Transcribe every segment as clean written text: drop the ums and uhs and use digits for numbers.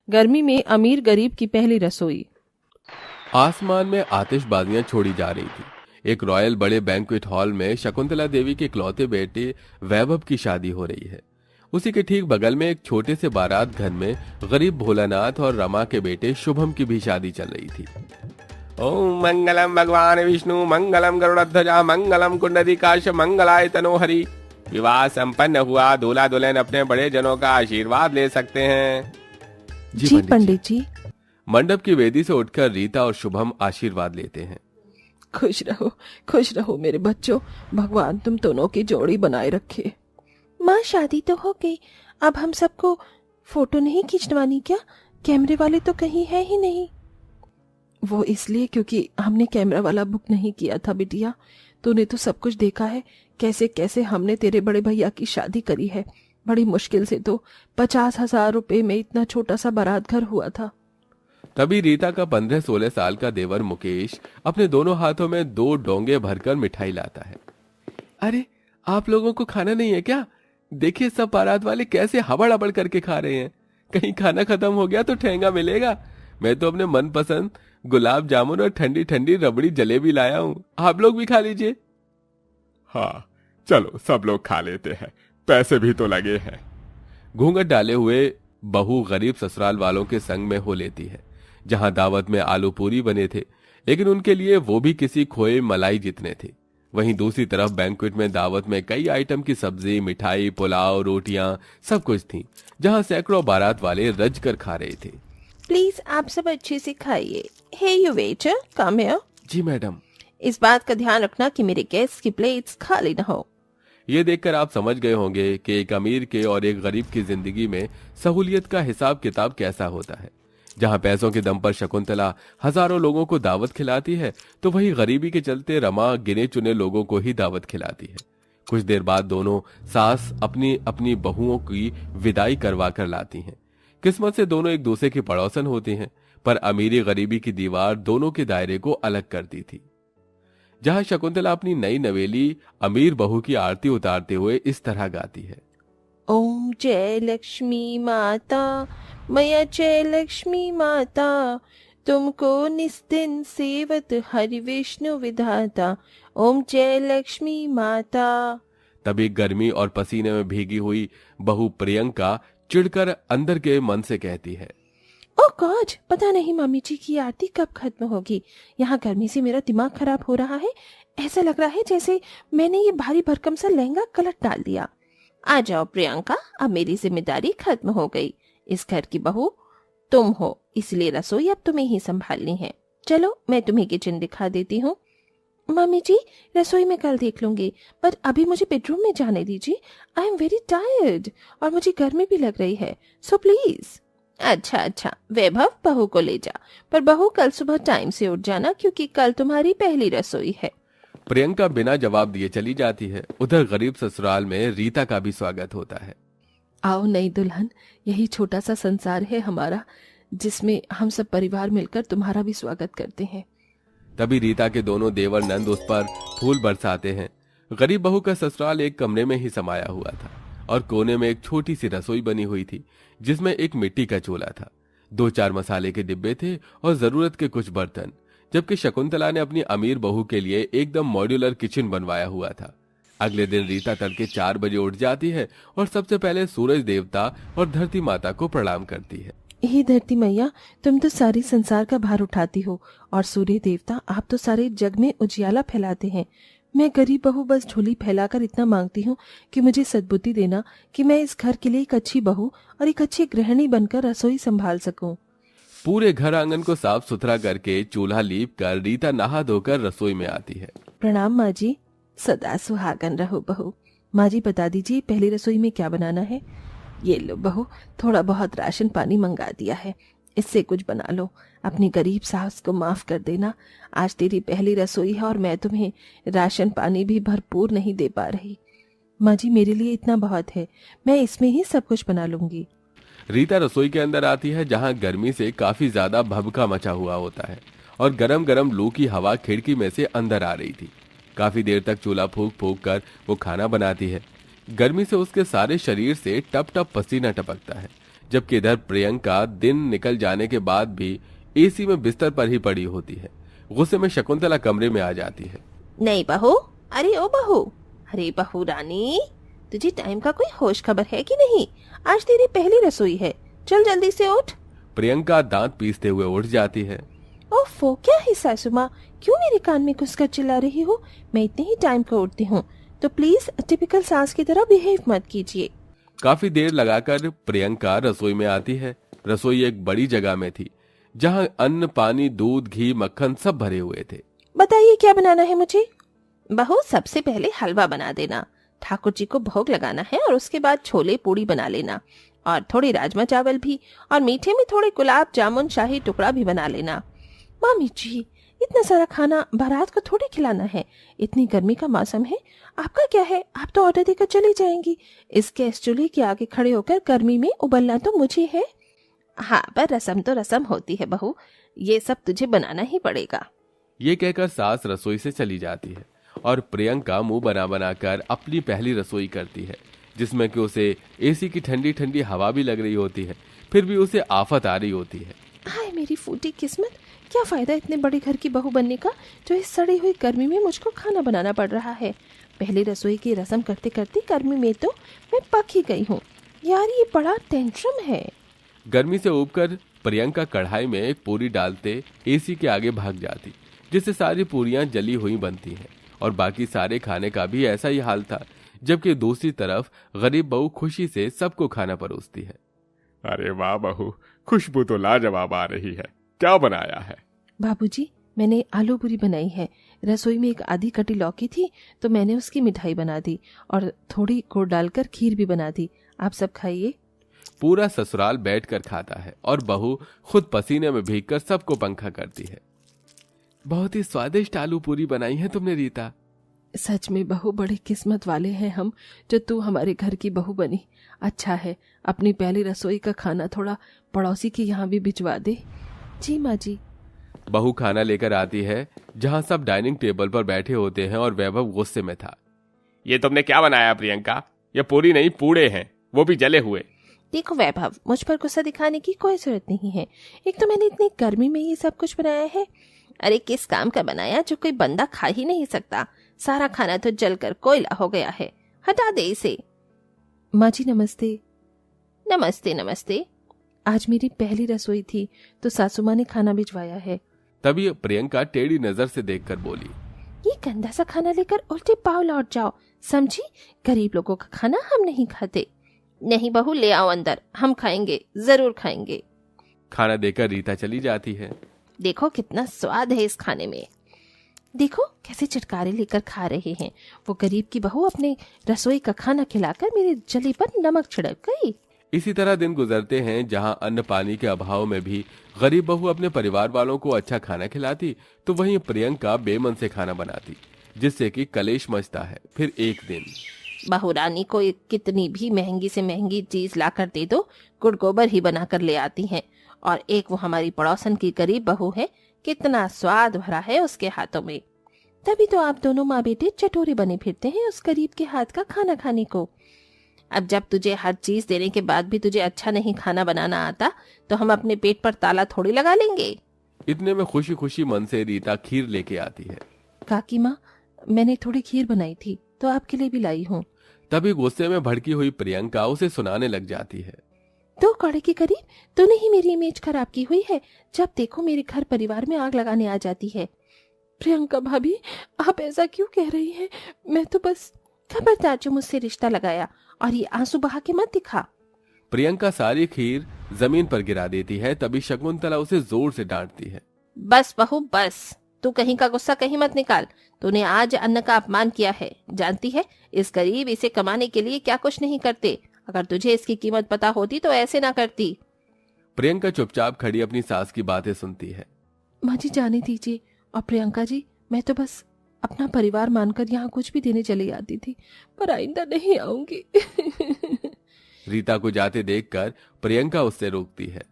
गर्मी में अमीर गरीब की पहली रसोई। आसमान में आतिशबाजियां छोड़ी जा रही थी। एक रॉयल बड़े बैंक्वेट हॉल में शकुंतला देवी के इकलौते बेटे वैभव की शादी हो रही है। उसी के ठीक बगल में एक छोटे से बारात घर में गरीब भोलानाथ और रमा के बेटे शुभम की भी शादी चल रही थी। ओम मंगलम भगवान विष्णु मंगलम गरुड़ध्वजा मंगलम कुंडलीकाक्ष मंगलाय तनोहरि। विवाह संपन्न हुआ, दूल्हा दुल्हन अपने बड़े जनों का आशीर्वाद ले सकते हैं। जी पंडित जी। मंडप की वेदी से उठकर रीता और शुभम आशीर्वाद लेते हैं। खुश रहो मेरे बच्चों, भगवान तुम दोनों की जोड़ी बनाए रखे। माँ शादी तो हो गई, अब हम सबको फोटो नहीं खिंचवानी क्या? कैमरे वाले तो कहीं है ही नहीं। वो इसलिए क्योंकि हमने कैमरा वाला बुक नहीं किया था बिटिया। तूने तो सब कुछ देखा है, कैसे कैसे हमने तेरे बड़े भैया की शादी करी है। बड़ी मुश्किल से तो 50,000 रुपए में इतना छोटा सा बारात घर हुआ था। तभी रीता का 15-16 साल का देवर मुकेश अपने दोनों हाथों में 2 डोंगे भरकर मिठाई लाता है। अरे आप लोगों को खाना नहीं है क्या? देखिए सब बारात वाले कैसे हबड़ करके खा रहे हैं। कहीं खाना खत्म हो गया तो ठेंगा मिलेगा। मैं तो अपने मनपसंद गुलाब जामुन और ठंडी ठंडी रबड़ी जलेबी लाया हूँ, आप लोग भी खा लीजिए। हाँ चलो सब लोग खा लेते हैं, पैसे भी तो लगे हैं। घूंघट डाले हुए बहू गरीब ससुराल वालों के संग में हो लेती है। जहां दावत में आलू पूरी बने थे, लेकिन उनके लिए वो भी किसी खोए मलाई जितने थे। वहीं दूसरी तरफ बैंक्वेट में दावत में कई आइटम की सब्जी, मिठाई, पुलाव, रोटियां सब कुछ थी, जहां सैकड़ों बारात वाले रज कर खा रहे थे। प्लीज आप सब अच्छे से खाइए। Hey you waiter, come here. जी मैडम। इस बात का ध्यान रखना कि मेरे गेस्ट की प्लेट्स खाली न हो। ये देखकर आप समझ गए होंगे कि एक अमीर के और एक गरीब की जिंदगी में सहूलियत का हिसाब किताब कैसा होता है। जहां पैसों के दम पर शकुंतला हजारों लोगों को दावत खिलाती है, तो वही गरीबी के चलते रमा गिने चुने लोगों को ही दावत खिलाती है। कुछ देर बाद दोनों सास अपनी अपनी बहुओं की विदाई करवा कर लाती हैं। किस्मत से दोनों एक दूसरे की पड़ोसन होती हैं, पर अमीरी गरीबी की दीवार दोनों के दायरे को अलग करती थी। जहां शकुंतला अपनी नई नवेली अमीर बहू की आरती उतारते हुए इस तरह गाती है। ओम जय लक्ष्मी माता, मैया जय लक्ष्मी माता, तुमको निस्दिन सेवत हरि विष्णु विधाता। ओम जय लक्ष्मी माता। तभी गर्मी और पसीने में भीगी हुई बहू प्रियंका चिढ़कर अंदर के मन से कहती है, ओह गॉड, पता नहीं मम्मी जी की आरती कब खत्म होगी। यहाँ गर्मी से मेरा दिमाग खराब हो रहा है। ऐसा लग रहा है जैसे मैंने ये भारी भरकम सा लहंगा गलत डाल दिया। आ जाओ प्रियंका, अब मेरी जिम्मेदारी खत्म हो गई। इस घर की बहू तुम हो, इसलिए रसोई अब तुम्हें ही संभालनी है। चलो मैं तुम्हें किचन दिखा देती हूँ। मम्मी जी रसोई में कल देख लूंगी, पर अभी मुझे बेडरूम में जाने दीजिए। आई एम वेरी टायर्ड और मुझे गर्मी भी लग रही है, सो प्लीज। अच्छा वैभव, बहू को ले जा, पर बहू कल सुबह टाइम से उठ जाना क्योंकि कल तुम्हारी पहली रसोई है। प्रियंका बिना जवाब दिए चली जाती है। उधर गरीब ससुराल में रीता का भी स्वागत होता है। आओ नई दुल्हन, यही छोटा सा संसार है हमारा, जिसमें हम सब परिवार मिलकर तुम्हारा भी स्वागत करते हैं। तभी रीता के दोनों देवर नंद उस पर फूल बरसाते हैं। गरीब बहू का ससुराल एक कमरे में ही समाया हुआ था और कोने में एक छोटी सी रसोई बनी हुई थी, जिसमें एक मिट्टी का चूल्हा था, 2-4 मसाले के डिब्बे थे और जरूरत के कुछ बर्तन। जबकि शकुंतला ने अपनी अमीर बहू के लिए एकदम मॉड्यूलर किचन बनवाया हुआ था। अगले दिन रीता तड़के 4 बजे उठ जाती है और सबसे पहले सूरज देवता और धरती माता को प्रणाम करती है। हे धरती मैया, तुम तो सारी संसार का भार उठाती हो, और सूर्य देवता आप तो सारे जग में उजियाला फैलाते हैं। मैं गरीब बहू बस झोली फैलाकर इतना मांगती हूँ कि मुझे सद्बुद्धि देना कि मैं इस घर के लिए एक अच्छी बहू और एक अच्छी गृहिणी बनकर रसोई संभाल सकूं। पूरे घर आंगन को साफ सुथरा करके चूल्हा लीप कर रीता नहा धोकर रसोई में आती है। प्रणाम माँ जी। सदा सुहागन रहो बहू। माँ जी बता दीजिए पहली रसोई में क्या बनाना है। ये लो बहू, थोड़ा बहुत राशन पानी मंगा दिया है, इससे कुछ बना लो। अपनी गरीब सास को माफ कर देना, आज तेरी पहली रसोई है और मैं तुम्हें राशन पानी भी भरपूर नहीं दे पा रही। माँ जी मेरे लिए इतना बहुत है, मैं इसमें ही सब कुछ बना लूंगी। रीता रसोई के अंदर आती है, जहां गर्मी से काफी ज्यादा भभका मचा हुआ होता है और गरम गरम लू की हवा खिड़की में से अंदर आ रही थी। काफी देर तक चूल्हा फूंक फूंक कर वो खाना बनाती है। गर्मी से उसके सारे शरीर से टप टप पसीना टपकता है, जबकि इधर प्रियंका दिन निकल जाने के बाद भी एसी में बिस्तर पर ही पड़ी होती है। गुस्से में शकुंतला कमरे में आ जाती है। नहीं बहू, अरे ओ बहू, अरे बहू रानी, तुझे टाइम का कोई होश खबर है कि नहीं? आज तेरी पहली रसोई है, चल जल्दी से उठ। प्रियंका दांत पीसते हुए उठ जाती है। ओफो, क्या है सासू माँ, क्यों मेरे कान में घुसकर चिल्ला रही हो? मैं इतने ही टाइम को उठती हूँ, तो प्लीज टिपिकल सास की तरह बिहेव मत कीजिए। काफी देर लगाकर प्रियंका रसोई में आती है। रसोई एक बड़ी जगह में थी जहाँ अन्न, पानी, दूध, घी, मक्खन सब भरे हुए थे। बताइए क्या बनाना है मुझे? बहू, सबसे पहले हलवा बना देना, ठाकुर जी को भोग लगाना है, और उसके बाद छोले पूड़ी बना लेना, और थोड़े राजमा चावल भी, और मीठे में थोड़े गुलाब जामुन शाही टुकड़ा भी बना लेना। मामी जी, इतना सारा खाना बारात को थोड़ी खिलाना है, इतनी गर्मी का मौसम है। आपका क्या है, आप तो ऑर्डर देकर चली जाएंगी। इस गैस चूल्हे के आगे खड़े होकर गर्मी में उबलना तो मुझे है। हाँ, पर रस्म तो रस्म होती है बहू, ये सब तुझे बनाना ही पड़ेगा। ये कहकर सास रसोई से चली जाती है और प्रियंका मुंह बना बनाकर अपनी पहली रसोई करती है, जिसमें कि उसे एसी की ठंडी ठंडी हवा भी लग रही होती है, फिर भी उसे आफत आ रही होती है। हाय मेरी फूटी किस्मत, क्या फायदा इतने बड़े घर की बहू बनने का, जो इस सड़ी हुई गर्मी में मुझको खाना बनाना पड़ रहा है। पहली रसोई की रस्म करते करते गर्मी में तो मैं पक ही गई हूँ। यार, ये बड़ा टेंशन है। गर्मी से ऊबकर प्रियंका कढ़ाई में एक पूरी डालते एसी के आगे भाग जाती, जिससे सारी पूरियां जली हुई बनती हैं, और बाकी सारे खाने का भी ऐसा ही हाल था। जबकि दूसरी तरफ गरीब बहू खुशी से सबको खाना परोसती है। अरे वाह बहू, खुशबू तो लाजवाब आ रही है। क्या बनाया है? बाबूजी, मैंने आलू पूरी बनाई है। रसोई में एक आधी कटी लौकी थी, तो मैंने उसकी मिठाई बना दी, और थोड़ी गुड़ डालकर खीर भी बना दी। आप सब खाइए। पूरा ससुराल बैठकर खाता है और बहू खुद पसीने में भीगकर सबको पंखा करती है। बहुत ही स्वादिष्ट आलू पूरी बनाई है तुमने रीता। सच में बहू, बड़ी किस्मत वाले हैं हम, जो तू हमारे घर की बहू बनी। अच्छा है, अपनी पहली रसोई का खाना थोड़ा पड़ोसी के यहाँ भी भिजवा दे। जी माँ जी। बहू खाना लेकर आती है, जहाँ सब डाइनिंग टेबल पर बैठे होते हैं, और वैभव गुस्से में था। ये तुमने क्या बनाया प्रियंका? ये पूरी नहीं, पूड़े हैं, वो भी जले हुए। देखो वैभव, मुझ पर गुस्सा दिखाने की कोई जरूरत नहीं है। एक तो मैंने इतनी गर्मी में ये सब कुछ बनाया है। अरे किस काम का बनाया जो कोई बंदा खा ही नहीं सकता। सारा खाना तो जलकर कोयला हो गया है, हटा दे इसे। माँ जी नमस्ते। नमस्ते नमस्ते। आज मेरी पहली रसोई थी, तो सासू माँ ने खाना भिजवाया है। तभी प्रियंका टेढ़ी नजर से देखकर बोली, ये गंदा सा खाना लेकर उल्टे पाव लौट जाओ, समझी? गरीब लोगों का खाना हम नहीं खाते। नहीं बहू, ले आओ अंदर, हम खाएंगे, जरूर खाएंगे। खाना देकर रीता चली जाती है। देखो कितना स्वाद है इस खाने में। देखो कैसे चटकारे लेकर खा रहे हैं। वो गरीब की बहू अपने रसोई का खाना खिलाकर मेरे जले पर नमक छिड़क गई। इसी तरह दिन गुजरते हैं, जहां अन्न पानी के अभाव में भी गरीब बहू अपने परिवार वालों को अच्छा खाना खिलाती, तो वहीं प्रियंका बेमन से खाना बनाती, जिससे कि कलेश मचता है। फिर एक दिन बहू रानी को कितनी भी महंगी से महंगी चीज लाकर दे दो, गुड़ गोबर ही बनाकर ले आती हैं। और एक वो हमारी पड़ोसन की गरीब बहू है, कितना स्वाद भरा है उसके हाथों में। तभी तो आप दोनों माँ बेटे चटोरे बने फिरते हैं उस गरीब के हाथ का खाना खाने को। अब जब तुझे हर चीज देने के बाद भी तुझे अच्छा नहीं खाना बनाना आता, तो हम अपने पेट पर ताला थोड़ी लगा लेंगे। इतने में खुशी खुशी मन से रीता खीर लेके आती है। काकी माँ, मैंने थोड़ी खीर बनाई थी, तो आपके लिए भी लाई हूँ। तभी गुस्से में भड़की हुई प्रियंका उसे सुनाने लग जाती है। तो कौड़े के करीब तूने ही मेरी इमेज खराब की हुई है। जब देखो मेरे घर परिवार में आग लगाने आ जाती है। प्रियंका भाभी, आप ऐसा क्यों कह रही हैं? मैं तो बस खबरदार जो मुझसे रिश्ता लगाया, और ये आंसू बहा के मत दिखा। प्रियंका सारी खीर जमीन पर गिरा देती है। तभी शकुंतला उसे जोर से डांटती है। बस बहू बस, तू कहीं का गुस्सा कहीं मत निकाल। तूने आज अन्न का अपमान किया है। जानती है इस गरीब इसे कमाने के लिए क्या कुछ नहीं करते। अगर तुझे इसकी कीमत पता होती तो ऐसे ना करती। प्रियंका चुपचाप खड़ी अपनी सास की बातें सुनती है। माँ जी जाने दीजिए। और प्रियंका जी, मैं तो बस अपना परिवार मानकर यहाँ कुछ भी देने चली आती थी, पर आइंदा नहीं आऊंगी। रीता को जाते देखकर प्रियंका उससे रोकती है।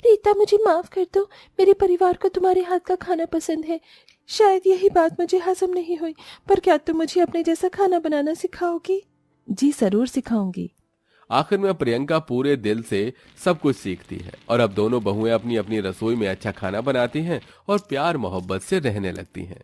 रीता, मुझे माफ कर दो। मेरे परिवार को तुम्हारे हाथ का खाना पसंद है। शायद यही बात मुझे हजम नहीं हुई, पर क्या तुम मुझे अपने जैसा खाना बनाना सिखाओगी? जी जरूर सिखाऊंगी। आखिर में प्रियंका पूरे दिल से सब कुछ सीखती है और अब दोनों बहुएं अपनी अपनी रसोई में अच्छा खाना बनाती हैं और प्यार मोहब्बत से रहने लगती हैं।